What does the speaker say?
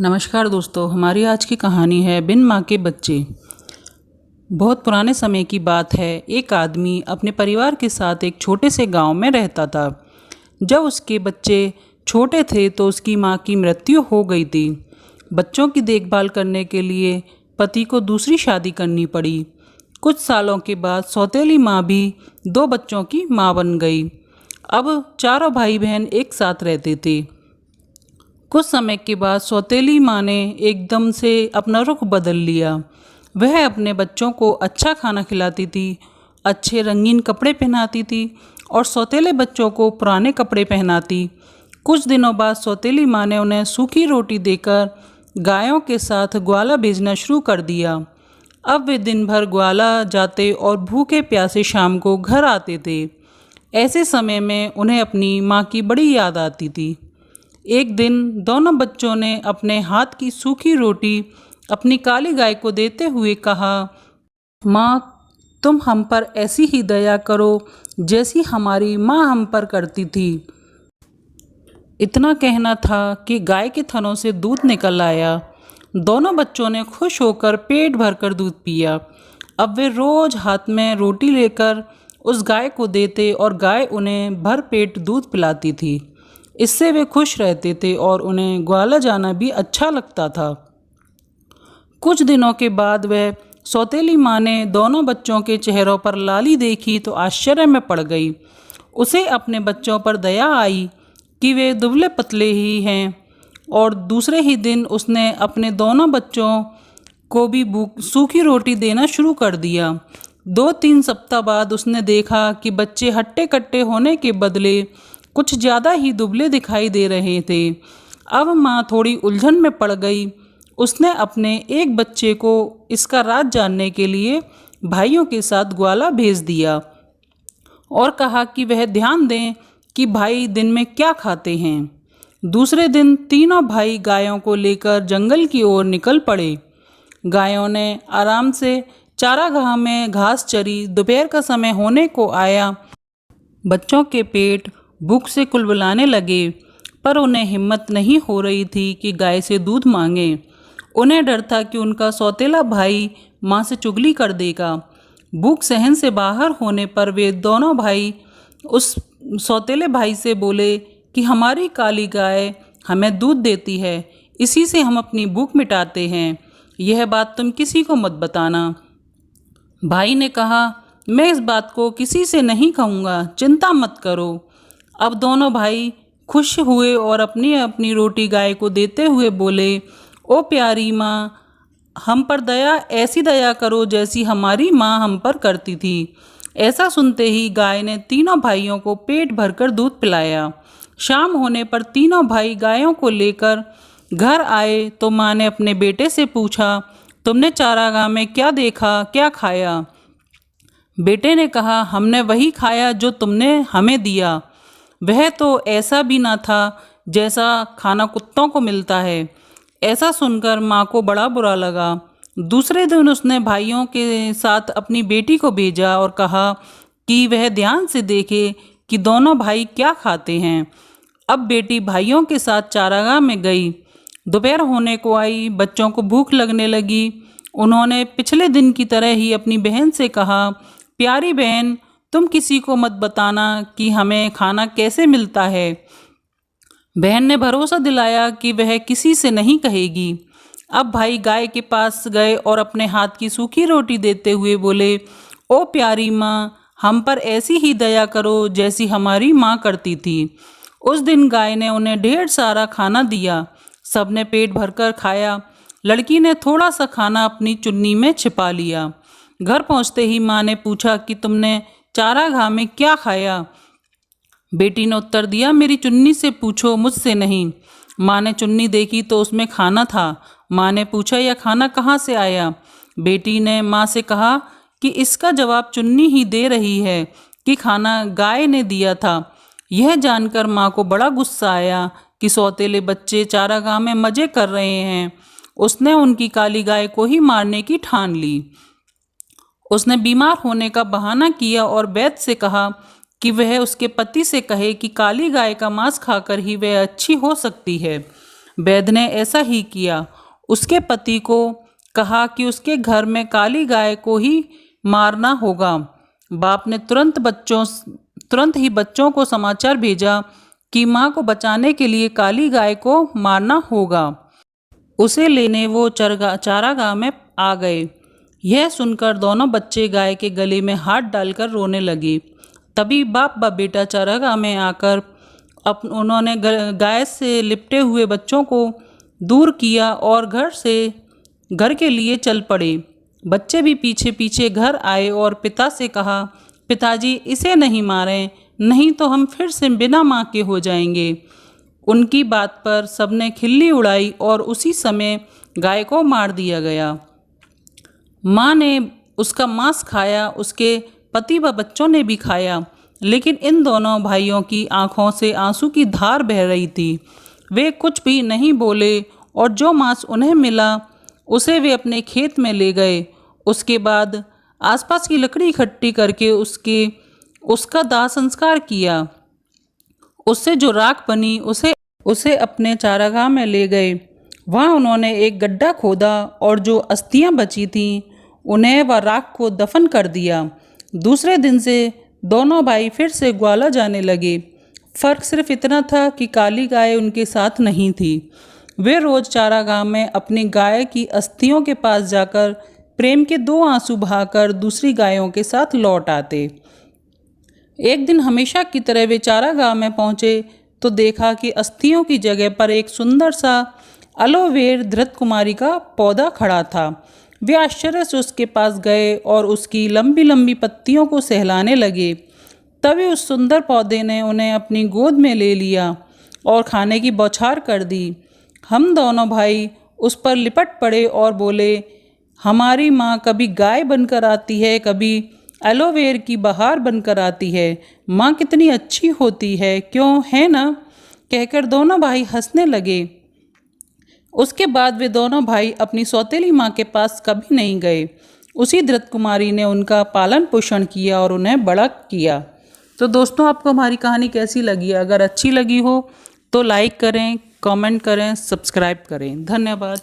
नमस्कार दोस्तों, हमारी आज की कहानी है बिन माँ के बच्चे। बहुत पुराने समय की बात है। एक आदमी अपने परिवार के साथ एक छोटे से गांव में रहता था। जब उसके बच्चे छोटे थे तो उसकी माँ की मृत्यु हो गई थी। बच्चों की देखभाल करने के लिए पति को दूसरी शादी करनी पड़ी। कुछ सालों के बाद सौतेली माँ भी 2 बच्चों की माँ बन गई। अब चारों भाई बहन एक साथ रहते थे। कुछ समय के बाद सौतेली माँ ने एकदम से अपना रुख बदल लिया। वह अपने बच्चों को अच्छा खाना खिलाती थी, अच्छे रंगीन कपड़े पहनाती थी और सौतेले बच्चों को पुराने कपड़े पहनाती। कुछ दिनों बाद सौतेली माँ ने उन्हें सूखी रोटी देकर गायों के साथ ग्वाला भेजना शुरू कर दिया। अब वे दिन भर ग्वाला जाते और भूखे प्यासे शाम को घर आते थे। ऐसे समय में उन्हें अपनी माँ की बड़ी याद आती थी। एक दिन दोनों बच्चों ने अपने हाथ की सूखी रोटी अपनी काली गाय को देते हुए कहा, माँ, तुम हम पर ऐसी ही दया करो जैसी हमारी माँ हम पर करती थी। इतना कहना था कि गाय के थनों से दूध निकल आया। दोनों बच्चों ने खुश होकर पेट भरकर दूध पिया। अब वे रोज हाथ में रोटी लेकर उस गाय को देते और गाय उन्हें भर पेट दूध पिलाती थी। इससे वे खुश रहते थे और उन्हें ग्वाला जाना भी अच्छा लगता था। कुछ दिनों के बाद वह सौतेली माँ ने दोनों बच्चों के चेहरों पर लाली देखी तो आश्चर्य में पड़ गई। उसे अपने बच्चों पर दया आई कि वे दुबले पतले ही हैं, और दूसरे ही दिन उसने अपने दोनों बच्चों को भी सूखी रोटी देना शुरू कर दिया। 2-3 सप्ताह बाद उसने देखा कि बच्चे हट्टे कट्टे होने के बदले कुछ ज़्यादा ही दुबले दिखाई दे रहे थे। अब माँ थोड़ी उलझन में पड़ गई। उसने अपने एक बच्चे को इसका राज जानने के लिए भाइयों के साथ ग्वाला भेज दिया और कहा कि वह ध्यान दें कि भाई दिन में क्या खाते हैं। दूसरे दिन तीनों भाई गायों को लेकर जंगल की ओर निकल पड़े। गायों ने आराम से चारागाह में घास चरी। दोपहर का समय होने को आया। बच्चों के पेट भूख से कुलबुलाने लगे, पर उन्हें हिम्मत नहीं हो रही थी कि गाय से दूध मांगे। उन्हें डर था कि उनका सौतेला भाई माँ से चुगली कर देगा। भूख सहन से बाहर होने पर वे दोनों भाई उस सौतेले भाई से बोले कि हमारी काली गाय हमें दूध देती है, इसी से हम अपनी भूख मिटाते हैं। यह बात तुम किसी को मत बताना। भाई ने कहा, मैं इस बात को किसी से नहीं कहूँगा, चिंता मत करो। अब दोनों भाई खुश हुए और अपनी अपनी रोटी गाय को देते हुए बोले, ओ प्यारी माँ, हम पर ऐसी दया करो जैसी हमारी माँ हम पर करती थी। ऐसा सुनते ही गाय ने तीनों भाइयों को पेट भरकर दूध पिलाया। शाम होने पर तीनों भाई गायों को लेकर घर आए तो माँ ने अपने बेटे से पूछा, तुमने चारागाह में क्या देखा, क्या खाया? बेटे ने कहा, हमने वही खाया जो तुमने हमें दिया। वह तो ऐसा भी ना था जैसा खाना कुत्तों को मिलता है। ऐसा सुनकर माँ को बड़ा बुरा लगा। दूसरे दिन उसने भाइयों के साथ अपनी बेटी को भेजा और कहा कि वह ध्यान से देखे कि दोनों भाई क्या खाते हैं। अब बेटी भाइयों के साथ चारागाह में गई। दोपहर होने को आई। बच्चों को भूख लगने लगी। उन्होंने पिछले दिन की तरह ही अपनी बहन से कहा, प्यारी बहन, तुम किसी को मत बताना कि हमें खाना कैसे मिलता है। बहन ने भरोसा दिलाया कि वह किसी से नहीं कहेगी। अब भाई गाय के पास गए और अपने हाथ की सूखी रोटी देते हुए बोले, ओ प्यारी माँ, हम पर ऐसी ही दया करो जैसी हमारी माँ करती थी। उस दिन गाय ने उन्हें ढेर सारा खाना दिया। सबने पेट भरकर खाया। लड़की ने थोड़ा सा खाना अपनी चुन्नी में छिपा लिया। घर पहुँचते ही माँ ने पूछा कि तुमने चारागाह में क्या खाया? बेटी ने उत्तर दिया, मेरी चुन्नी से पूछो, मुझसे नहीं। माँ ने चुन्नी देखी तो उसमें खाना था। माँ ने पूछा, यह खाना कहाँ से आया? बेटी ने माँ से कहा कि इसका जवाब चुन्नी ही दे रही है कि खाना गाय ने दिया था। यह जानकर माँ को बड़ा गुस्सा आया कि सौतेले बच्चे चारागाह में मज़े कर रहे हैं। उसने उनकी काली गाय को ही मारने की ठान ली। उसने बीमार होने का बहाना किया और वैद्य से कहा कि वह उसके पति से कहे कि काली गाय का मांस खाकर ही वह अच्छी हो सकती है। वैद्य ने ऐसा ही किया। उसके पति को कहा कि उसके घर में काली गाय को ही मारना होगा। बाप ने तुरंत ही बच्चों को समाचार भेजा कि माँ को बचाने के लिए काली गाय को मारना होगा। उसे लेने वो चारागाह में आ गए। यह सुनकर दोनों बच्चे गाय के गले में हाथ डालकर रोने लगे। तभी बाप व बेटा चारागाह में आकर उन्होंने गाय से लिपटे हुए बच्चों को दूर किया और घर के लिए चल पड़े। बच्चे भी पीछे पीछे घर आए और पिता से कहा, पिताजी इसे नहीं मारें, नहीं तो हम फिर से बिना माँ के हो जाएंगे। उनकी बात पर सबने खिल्ली उड़ाई और उसी समय गाय को मार दिया गया। माँ ने उसका मांस खाया, उसके पति व बच्चों ने भी खाया, लेकिन इन दोनों भाइयों की आंखों से आंसू की धार बह रही थी। वे कुछ भी नहीं बोले और जो मांस उन्हें मिला उसे वे अपने खेत में ले गए। उसके बाद आसपास की लकड़ी इकट्ठी करके उसका दाह संस्कार किया। उससे जो राख बनी उसे अपने चारागाह में ले गए। वहाँ उन्होंने एक गड्ढा खोदा और जो अस्थियां बची थीं उन्हें व राख को दफन कर दिया। दूसरे दिन से दोनों भाई फिर से ग्वाला जाने लगे। फर्क सिर्फ इतना था कि काली गाय उनके साथ नहीं थी। वे रोज चारागाह में अपनी गाय की अस्थियों के पास जाकर प्रेम के 2 आंसू बहाकर दूसरी गायों के साथ लौट आते। एक दिन हमेशा की तरह वे चारागाह में पहुंचे तो देखा कि अस्थियों की जगह पर एक सुंदर सा एलोवेरा धृत कुमारी का पौधा खड़ा था। वे आश्चर्य से उसके पास गए और उसकी लंबी लंबी पत्तियों को सहलाने लगे। तभी उस सुंदर पौधे ने उन्हें अपनी गोद में ले लिया और खाने की बौछार कर दी। हम दोनों भाई उस पर लिपट पड़े और बोले, हमारी माँ कभी गाय बनकर आती है, कभी एलोवेरा की बहार बनकर आती है। माँ कितनी अच्छी होती है, क्यों है ना? कहकर दोनों भाई हंसने लगे। उसके बाद वे दोनों भाई अपनी सौतेली माँ के पास कभी नहीं गए। उसी धृत कुमारी ने उनका पालन पोषण किया और उन्हें बड़ा किया। तो दोस्तों, आपको हमारी कहानी कैसी लगी? अगर अच्छी लगी हो तो लाइक करें, कमेंट करें, सब्सक्राइब करें। धन्यवाद।